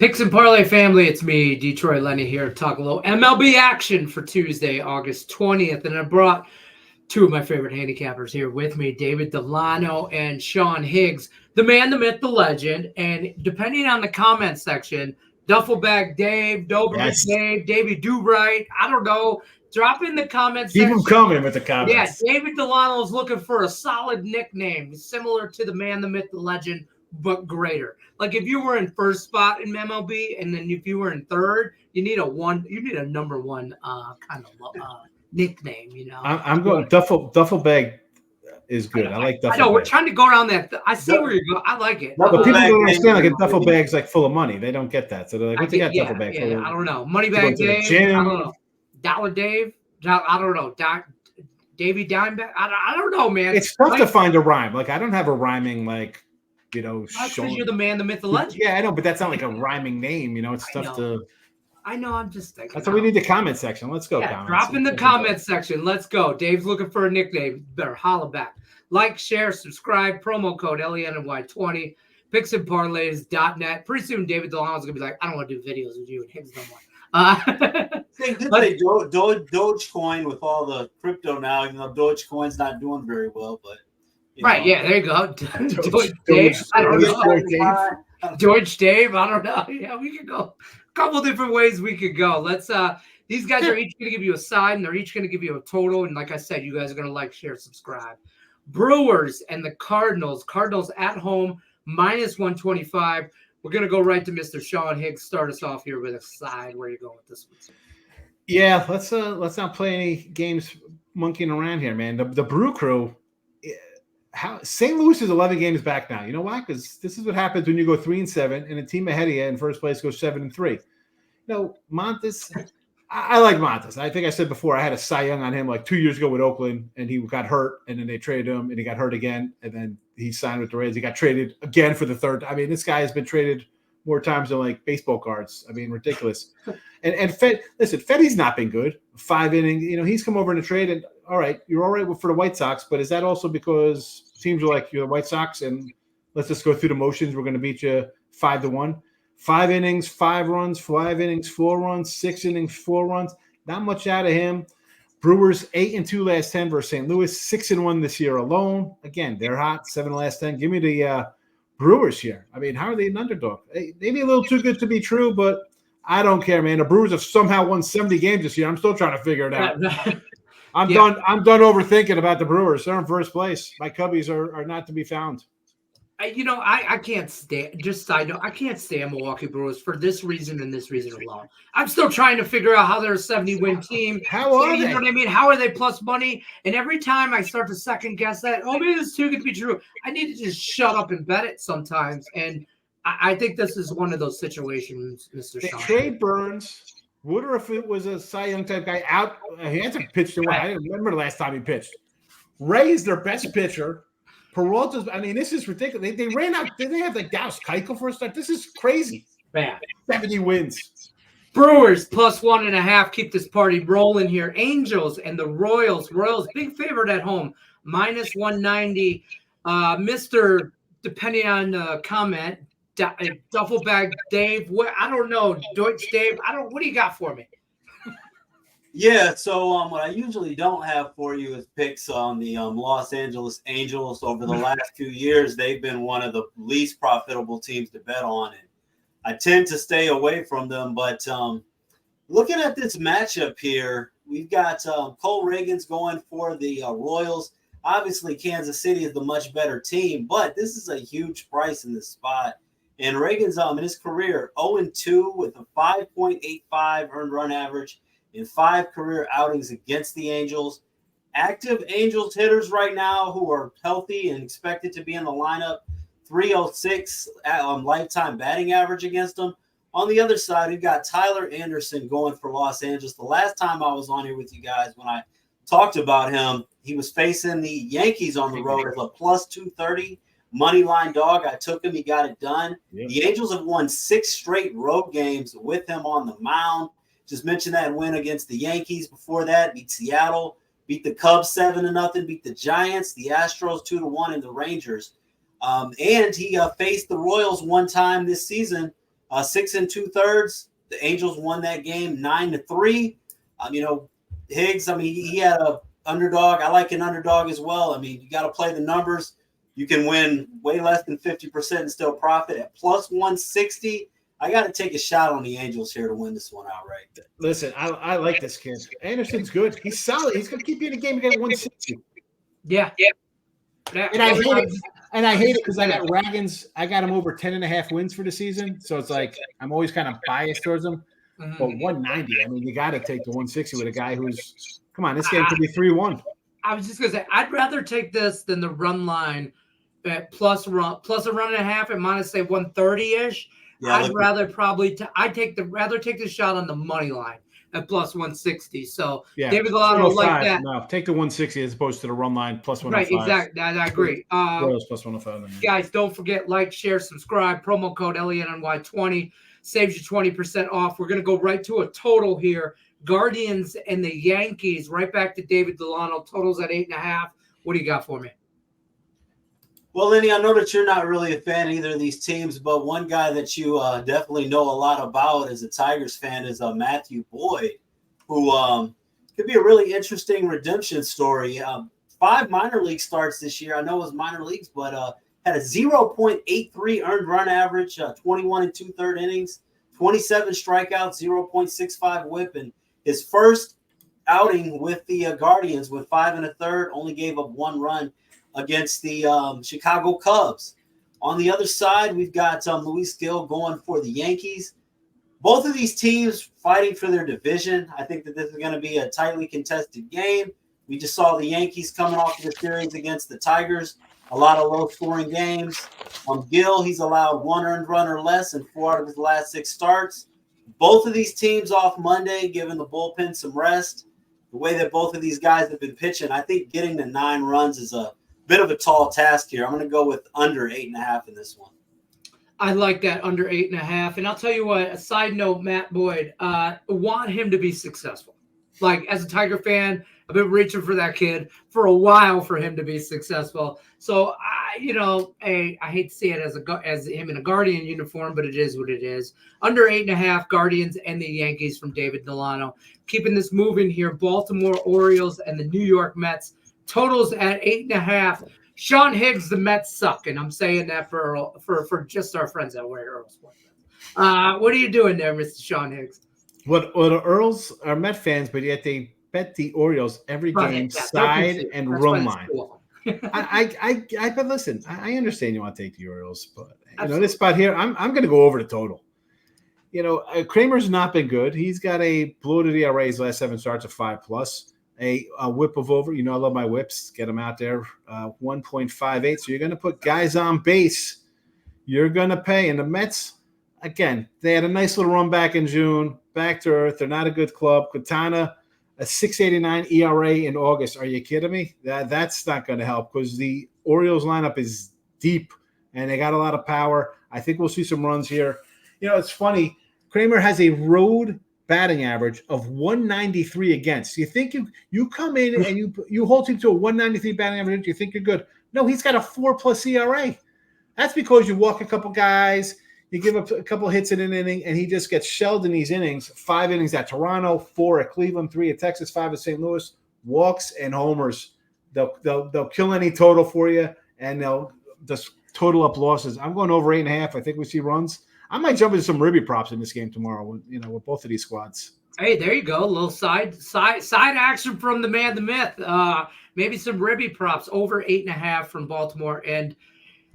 Picks and Parlay family, it's me, Detroit Lenny here to talk a little MLB action for Tuesday, August 20th. And I brought two of my favorite handicappers here with me, David Delano and Sean Higgs, the man, the myth, the legend. And depending on the comment section, Duffelbag Dave, Doberman Dave, Davey Do Right, I don't know. Drop in the comments. Keep them coming with the comments. Yeah, David Delano is looking for a solid nickname, similar to the man, the myth, the legend, but greater. Like if you were in first spot in MLB, and then if you were in third, you need a number one kind of nickname. You know, I'm going Duffelbag is good. I like Duffelbag. I know we're trying to go around that. I see where you're going. I like it. But people don't understand like a Duffelbag's like full of money. They don't get that. So they're like, "What's got Duffelbag?" Yeah, I don't know. Moneybag Dave. I don't know. Dollar Dave. I don't know. Davey Dimeback. I don't know, man. It's tough to find a rhyme. Like I don't have a rhyming like. You know, because you're the man, the myth, the legend. Yeah, I know, but that's not like a rhyming name. You know, it's tough to. I know. I'm just thinking. That's why we need the comment section. Let's go. Yeah, drop in the comment section. Let's go. Dave's looking for a nickname. Better holla back. Like, share, subscribe. Promo code LENNY20. Picksandparlays.net. Pretty soon, David Delano's gonna be like, I don't want to do videos with you and Higgs no more. Dogecoin with all the crypto now. You know, Dogecoin's not doing very well, but. Right, yeah, there you go. George Dave, I don't know. George Dave, I don't know. Yeah, we could go a couple different ways we could go. Let's these guys are each gonna give you a side and they're each gonna give you a total. And like I said, you guys are gonna like, share, subscribe. Brewers and the Cardinals. Cardinals at home, -125. We're gonna go right to Mr. Sean Higgs. Start us off here with a side. Where you going with this one? Yeah, let's not play any games monkeying around here, man. The Brew Crew. St. Louis is 11 games back now. You know why? Because this is what happens when you go 3-7 and a team ahead of you in first place goes 7-3. You know, Montes, I like Montes. I think I said before I had a Cy Young on him like 2 years ago with Oakland, and he got hurt, and then they traded him, and he got hurt again, and then he signed with the Reds. He got traded again for the third. I mean, this guy has been traded more times than like baseball cards. I mean, ridiculous. And Fetty's not been good. 5 innings. You know, he's come over in a trade, and all right, you're all right for the White Sox, but is that also because teams are like you're the White Sox and let's just go through the motions? We're going to beat you 5-1. 5 innings, 5 runs, 5 innings, 4 runs, 6 innings, 4 runs. Not much out of him. Brewers 8-2 last 10 versus St. Louis, 6-1 this year alone. Again, they're hot. 7 last 10. Give me the Brewers here. I mean, how are they an underdog? Maybe a little too good to be true, but I don't care, man. The Brewers have somehow won 70 games this year. I'm still trying to figure it out. I'm done overthinking about the Brewers. They're in first place. My Cubbies are not to be found. I can't stand. Just side note, I can't stand Milwaukee Brewers for this reason and this reason alone. I'm still trying to figure out how they're a 70-win team. How are they? You know what I mean? How are they plus money? And every time I start to second guess that, maybe this too could be true. I need to just shut up and bet it sometimes. And I think this is one of those situations, Mr. They Sean. trade Burns. Would if it was a Cy Young type guy out? He hasn't pitched away. I didn't remember the last time he pitched. Ray is their best pitcher. Peralta's. I mean, this is ridiculous. They ran out. Did they have like Dallas Keuchel for a start? This is crazy. Man, 70 wins. Brewers +1.5. Keep this party rolling here. Angels and the Royals. Royals big favorite at home, -190. Mr. Depending on the comment. Duffelbag Dave, I don't know, Deutsch Dave. What do you got for me? Yeah, so what I usually don't have for you is picks on the Los Angeles Angels. Over the last few years, they've been one of the least profitable teams to bet on, and I tend to stay away from them. But looking at this matchup here, we've got Cole Reagans going for the Royals. Obviously, Kansas City is the much better team, but this is a huge price in this spot. And Reagan's in his career 0-2 with a 5.85 earned run average in 5 career outings against the Angels. Active Angels hitters right now who are healthy and expected to be in the lineup, 306 lifetime batting average against them. On the other side, we've got Tyler Anderson going for Los Angeles. The last time I was on here with you guys when I talked about him, he was facing the Yankees on the road as a +230. Money line dog. I took him. He got it done. Yeah. The Angels have won 6 straight road games with him on the mound. Just mentioned that win against the Yankees. Before that, beat Seattle, beat the Cubs 7-0, beat the Giants, the Astros 2-1, and the Rangers. And he faced the Royals one time this season 6 2/3. The Angels won that game 9-3. Higgs, he had a underdog. I like an underdog as well. You got to play the numbers. You can win way less than 50% and still profit at plus 160. I got to take a shot on the Angels here to win this one outright. Listen, I like this kid. Anderson's good. He's solid. He's going to keep you in the game against 160. Yeah. And I hate it because I got Raggins. I got him over 10.5 wins for the season. So it's like I'm always kind of biased towards him. Mm-hmm. But 190, you got to take the 160 with a guy who's – come on, this game could be 3-1. I was just going to say, I'd rather take this than the run line at plus a run and a half at minus, say, 130-ish. Yeah, I'd rather take the shot on the money line at plus 160. So yeah, David Delano like that. No, take the 160 as opposed to the run line plus 105. Right, exactly. I agree. Plus 105. Guys, don't forget, like, share, subscribe. Promo code LENNY20 saves you 20% off. We're going to go right to a total here. Guardians and the Yankees, right back to David Delano. Totals at 8.5. What do you got for me? Well, Lenny, I know that you're not really a fan of either of these teams, but one guy that you definitely know a lot about as a Tigers fan is Matthew Boyd, who could be a really interesting redemption story. 5 minor league starts this year. I know it was minor leagues, but had a 0.83 earned run average, 21 2/3 innings, 27 strikeouts, 0.65 whip, and his first outing with the Guardians with 5 1/3 only gave up 1 run against the Chicago Cubs. On the other side, we've got Luis Gil going for the Yankees. Both of these teams fighting for their division. I think that this is going to be a tightly contested game. We just saw the Yankees coming off of the series against the Tigers. A lot of low-scoring games. Gil, he's allowed 1 earned run or less in 4 out of his last 6 starts. Both of these teams off Monday, giving the bullpen some rest. The way that both of these guys have been pitching, I think getting to 9 runs is a bit of a tall task here. I'm going to go with under 8.5 in this one. I like that under 8.5. And I'll tell you what, a side note, Matt Boyd, want him to be successful. Like, as a Tiger fan, I've been reaching for that kid for a while for him to be successful. So, I hate to see it as him in a Guardian uniform, but it is what it is. Under 8.5, Guardians and the Yankees from David Delano. Keeping this moving here, Baltimore Orioles and the New York Mets. Totals at 8.5. Sean Higgs, the Mets suck, and I'm saying that for just our friends that wear Earls. What are you doing there, Mr. Sean Higgs? What the Earls are Met fans, but yet they bet the Orioles every game, side and run line. Cool. But listen, I understand you want to take the Orioles, but this spot here, I'm going to go over the total. Kramer's not been good. He's got a bloated ERA his last 7 starts of 5+. A whip of over, I love my whips. Get them out there, 1.58. So you're going to put guys on base. You're going to pay. And the Mets, again, they had a nice little run back in June. Back to earth. They're not a good club. Quintana, a 6.89 ERA in August. Are you kidding me? That's not going to help because the Orioles lineup is deep and they got a lot of power. I think we'll see some runs here. It's funny. Kramer has a road batting average of 193 against. You think you come in and you hold him to a 193 batting average, you think you're good. No, he's got a 4+ ERA. That's because you walk a couple guys, you give up a couple hits in an inning, and he just gets shelled in these innings. 5 innings at Toronto, 4 at Cleveland, 3 at Texas, 5 at St. Louis. Walks and homers. They'll kill any total for you, and they'll just total up losses. I'm going over 8.5. I think we see runs. I might jump into some Ribby props in this game tomorrow, with both of these squads. Hey, there you go. A little side action from the man, the myth. Maybe some Ribby props over 8.5 from Baltimore and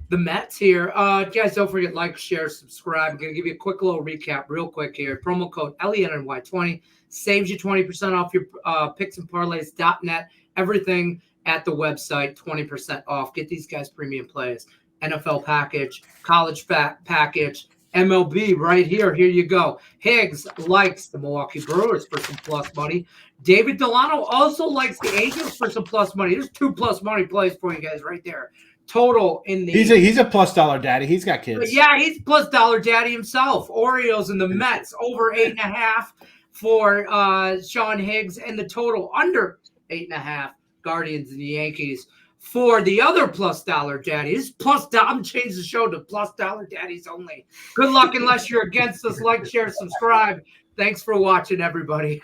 the Mets here. Guys, don't forget, like, share, subscribe. I'm going to give you a quick little recap real quick here. Promo code LENNY20 saves you 20% off your picks and parlays.net. Everything at the website, 20% off. Get these guys premium plays. NFL package, college package, MLB right here. Here you go. Higgs likes the Milwaukee Brewers for some plus money. David Delano also likes the Angels for some plus money. There's 2 plus money plays for you guys right there. Total in the he's a plus dollar daddy. He's got kids. Yeah, he's plus dollar daddy himself. Orioles and the Mets over 8.5 for Sean Higgs, and the total under 8.5. Guardians and the Yankees for the other plus dollar daddies. I'm changing the show to plus dollar daddies only. Good luck unless you're against us. Like, share, subscribe. Thanks for watching, everybody.